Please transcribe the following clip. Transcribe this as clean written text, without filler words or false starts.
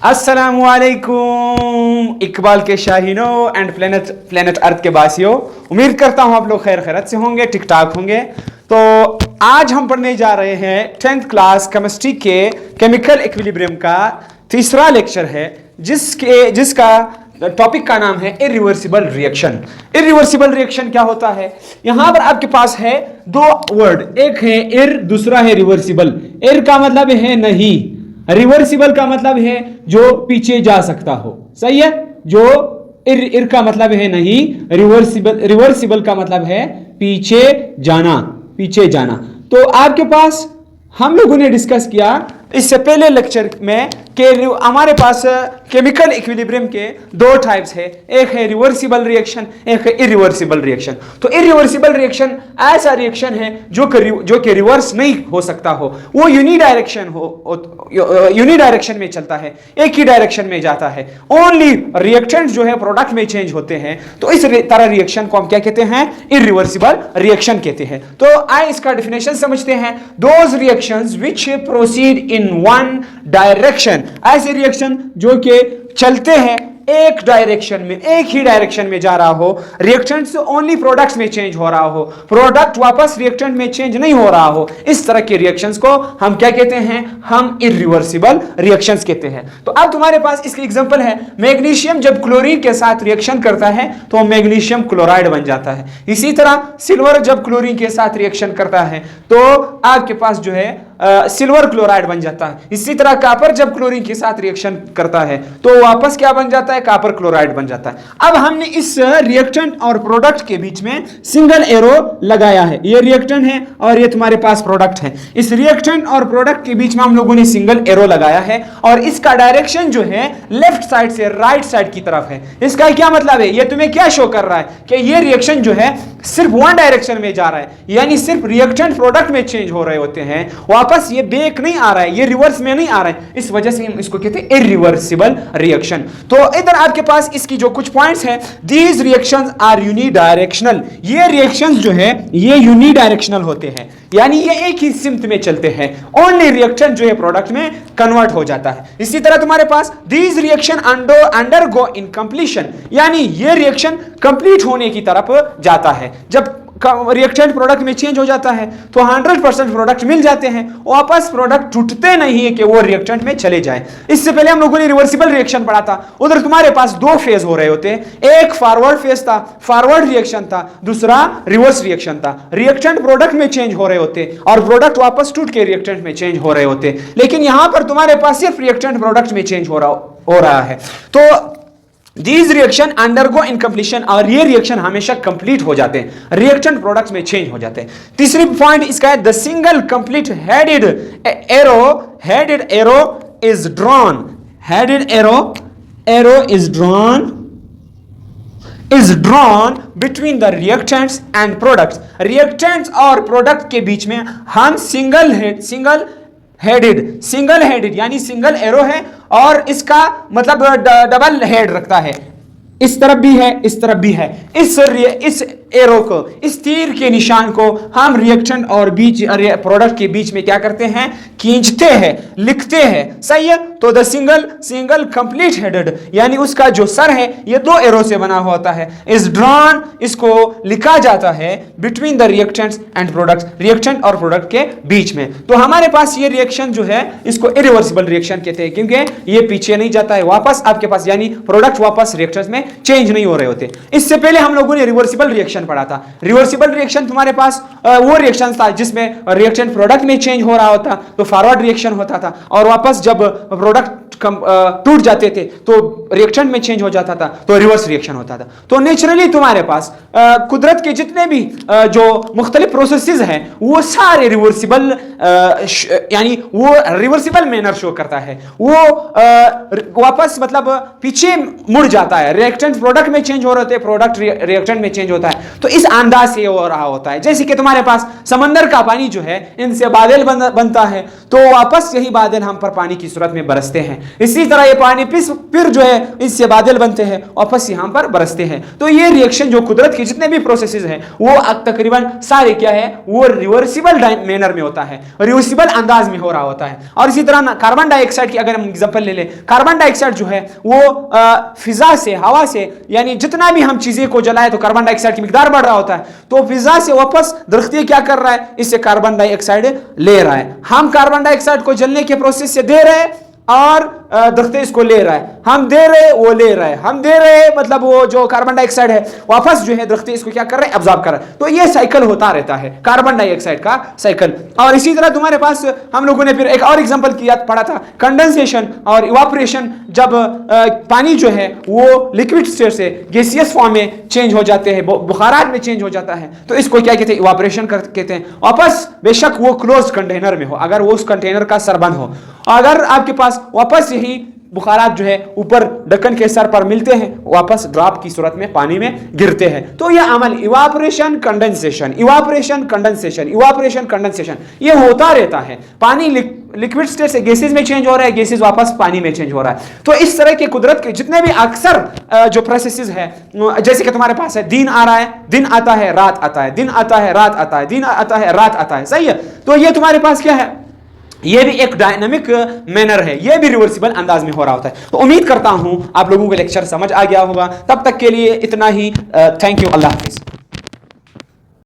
अस्सलामुअलैकुम इकबाल के शाहीनों and planet earth के वासियों, उम्मीद करता हूँ आप लोग खैर खैरत से होंगे, ठीक ठाक होंगे। तो आज हम पढ़ने जा रहे हैं 10th क्लास केमिस्ट्री के केमिकल इक्विलिब्रियम का तीसरा लेक्चर है, जिसका टॉपिक का नाम है इरिवर्सिबल रिएक्शन। इरिवर्सिबल रिएक्शन क्या होता है? यहां पर आपके पास है दो वर्ड, एक है इर, दूसरा है रिवर्सिबल। इर का मतलब है नहीं, रिवर्सिबल का मतलब है जो पीछे जा सकता हो। सही है? जो इर का मतलब है नहीं, रिवर्सिबल का मतलब है पीछे जाना, पीछे जाना। तो आपके पास हम लोगों ने डिस्कस किया इससे पहले लेक्चर में कि हमारे पास केमिकल इक्विलिब्रियम के दो टाइप्स है, एक है रिवर्सिबल रिएक्शन, एक है इरिवर्सिबल रिएक्शन। तो इरिवर्सिबल रिएक्शन ऐसा रिएक्शन है जो कि रिवर्स नहीं हो सकता हो, वो यूनिडायरेक्शन में चलता है, एक ही डायरेक्शन में जाता है। ओनली रिएक्टेंट जो है प्रोडक्ट में चेंज होते हैं। तो इस तरह रिएक्शन को हम क्या कहते हैं? इरिवर्सिबल रिएक्शन कहते हैं। तो आइए इसका डेफिनेशन समझते हैं। Those reactions which proceed in one direction, ऐसे रिएक्शन जो कि चलते हैं एक डायरेक्शन में, एक ही डायरेक्शन में जा रहा हो। रिएक्टेंट से ओनली प्रोडक्ट्स में चेंज हो रहा हो, प्रोडक्ट वापस रिएक्टेंट में चेंज नहीं हो रहा हो, इस तरह के रिएक्शंस को हम क्या कहते हैं? हम इरिवर्सिबल रिएक्शंस कहते हैं। तो अब तुम्हारे पास इसकी एग्जांपल है, मैग्नीशियम जब क्लोरीन के साथ रिएक्शन करता है तो मैग्नीशियम क्लोराइड बन जाता है। इसी तरह सिल्वर जब क्लोरीन के साथ रिएक्शन करता है तो आपके पास जो है सिल्वर क्लोराइड बन जाता है। इसी तरह कॉपर जब क्लोरीन के साथ रिएक्शन करता है तो वापस क्या बन जाता है? कॉपर क्लोराइड बन जाता है। अब हमने इस रिएक्टेंट और प्रोडक्ट के बीच में सिंगल एरो लगाया है। ये रिएक्टेंट है और ये तुम्हारे पास प्रोडक्ट है। इस रिएक्टेंट और प्रोडक्ट के बीच में हम लोगों ने सिंगल एरो लगाया है और इसका डायरेक्शन जो है लेफ्ट साइड से राइट साइड की तरफ है। इसका क्या मतलब है? ये तुम्हें क्या शो कर रहा है कि ये रिएक्शन जो है सिर्फ वन डायरेक्शन में जा रहा है, यानी सिर्फ रिएक्टेंट प्रोडक्ट में चेंज हो रहे होते हैं, वापस ये बैक नहीं आ रहा है, ये रिवर्स में नहीं आ रहा है। इस वजह से हम इसको कहते हैं इरिवर्सिबल रिएक्शन। तो इधर आपके पास इसकी जो कुछ पॉइंट्स हैं, दीज रिएक्शंस आर यूनिडायरेक्शनल। ये रिएक्शंस जो है ये यूनिडायरेक्शनल होते हैं, यानी ये एक ही सिमत में चलते हैं। ओनली रिएक्शन जो है प्रोडक्ट में कन्वर्ट हो जाता है। इसी तरह तुम्हारे पास these reaction undergo in completion, यानी ये रिएक्शन कंप्लीट होने की तरफ जाता है। जब रिएक्टेंट प्रोडक्ट में चेंज हो जाता है तो 100% प्रोडक्ट मिल जाते हैं, वापस प्रोडक्ट टूटते नहीं है कि वो रिएक्टेंट में चले जाए। इससे पहले हम लोगों ने रिवर्सिबल रिएक्शन पढ़ा था, उधर तुम्हारे पास दो फेज हो रहे होते हैं, एक फॉरवर्ड फेज था, फॉरवर्ड रिएक्शन था, दूसरा रिवर्स रिएक्शन था। रिएक्टेंट प्रोडक्ट में चेंज हो रहे होते और प्रोडक्ट वापस टूट के रिएक्टेंट में चेंज हो रहे होते, लेकिन यहां पर तुम्हारे पास सिर्फ रिएक्टेंट प्रोडक्ट में चेंज हो रहा है। तो These reaction undergo in completion, और ये रिएक्शन हमेशा कंप्लीट हो जाते हैं, रिएक्टेंट प्रोडक्ट्स में चेंज हो जाते हैं। तीसरी पॉइंट इसका है the single complete headed arrow is drawn, headed arrow is drawn between the reactants and products. Reactants और प्रोडक्ट के बीच में हम सिंगल हेडेड यानी सिंगल एरो है और इसका मतलब डबल हेड रखता है, इस तरफ भी है, इस तरफ भी है। इस एरो को, इस तीर के निशान को हम रिएक्टेंट और प्रोडक्ट के बीच में क्या करते हैं? खींचते हैं, लिखते हैं। सही है? तो द सिंगल कंप्लीट हेडेड, यानी उसका जो सर है ये दो एरो से बना होता है, इज ड्रॉन, इसको लिखा जाता है between the reactants and products, reactant और प्रोडक्ट के बीच में। तो हमारे पास ये रिएक्शन जो है इसको इरिवर्सिबल रिएक्शन कहते हैं, क्योंकि ये पीछे नहीं जाता है, वापस आपके पास, यानी प्रोडक्ट वापस रिएक्टेंट्स में चेंज नहीं हो रहे होते। इससे पहले हम लोगों ने रिवर्सिबल रिएक्शन पढ़ा था। रिवर्सिबल रिएक्शन तुम्हारे पास वो रिएक्शन था जिसमें रिएक्टेंट प्रोडक्ट में चेंज हो रहा होता तो फॉरवर्ड रिएक्शन होता था, और वापस जब प्रोडक्ट टूट जाते थे तो रिएक्टेंट में चेंज हो जाता था तो रिवर्स रिएक्शन होता था। तो नेचुरली तुम्हारे पास कुदरत के जितने भी जो मुख्तलिफ प्रोसेसेस हैं वो सारे रिवर्सिबल, यानी वो रिवर्सिबल मैनर शो करता है, वो वापस मतलब पीछे मुड़ जाता है, रिएक्टेंट प्रोडक्ट में चेंज हो रहे होते हैं, प्रोडक्ट रिएक्टेंट में चेंज होता है। तो इस अंदाज से हो रहा होता है। जैसे कि तुम्हारे पास समंदर का पानी जो है, इनसे बादल बनता है, तो वापस यही बादल हम पर पानी की सूरत में बरसते हैं। इसी तरह ये पानी फिर जो है इससे बादल बनते हैं, वापस यहाँ पर बरसते हैं। तो ये रिएक्शन जो कुदरत के जितने भी प्रोसेसेस हैं वो तकरीबन सारे क्या है, वो रिवर्सिबल मैनर में होता है, रिवर्सिबल अंदाज में हो रहा होता है। और इसी तरह कार्बन डाइऑक्साइड की अगर हम एग्जांपल ले लें, कार्बन डाइऑक्साइड जो है वो फिजा से, हवा से, यानी जितना भी हम चीजें को जलाए तो कार्बन डाइऑक्साइड की मिकदार बढ़ रहा होता है, तो फिजा से वापस दरख्त क्या कर रहा है, इससे कार्बन डाइऑक्साइड ले रहा है। हम कार्बन डाइऑक्साइड को जलने के प्रोसेस से दे रहे हैं और दरख्त इसको ले रहा है, हम दे रहे वो ले रहा है, हम दे रहे मतलब वो जो कार्बन डाइऑक्साइड है वापस जो है दरख्त इसको क्या कर रहे हैं, अब्जॉर्ब कर रहा है। तो ये साइकिल होता रहता है कार्बन डाइऑक्साइड का साइकिल। और इसी तरह तुम्हारे पास हम लोगों ने फिर एक और एग्जांपल किया पढ़ा था, कंडेंसेशन और इवापोरेशन। जब पानी जो है वो लिक्विड स्टेट से गैसियस फॉर्म में चेंज हो जाते हैं, बुखारात में चेंज हो जाता है, तो इसको क्या कहते हैं, इवापोरेशन कहते हैं। वापस बेशक वो क्लोज कंटेनर में हो, अगर वो उस कंटेनर का सर बंद हो, अगर आपके पास वापस यही बुखारात जो है ऊपर ढक्कन के सर पर मिलते हैं, वापस ड्रॉप की सूरत में पानी में गिरते हैं। तो यह अमल evaporation condensation, evaporation condensation, evaporation condensation, ये होता रहता है। पानी लिक्विड स्टेट से गैसेस में चेंज हो रहा है, गैसेस वापस पानी में चेंज हो रहा है। तो इस तरह के कुदरत के जितने भी अक्सर जो प्रोसेसेस है, जैसे कि तुम्हारे पास है दिन आ रहा है, दिन आता है, रात आता है, दिन आता है, रात आता है, दिन आता है, रात आता है, सही है। तो ये तुम्हारे पास क्या है, ये भी एक डायनामिक मैनर है, ये भी रिवर्सिबल अंदाज में हो रहा होता है। तो उम्मीद करता हूं आप लोगों को लेक्चर समझ आ गया होगा। तब तक के लिए इतना ही। Thank you, Allah Hafiz.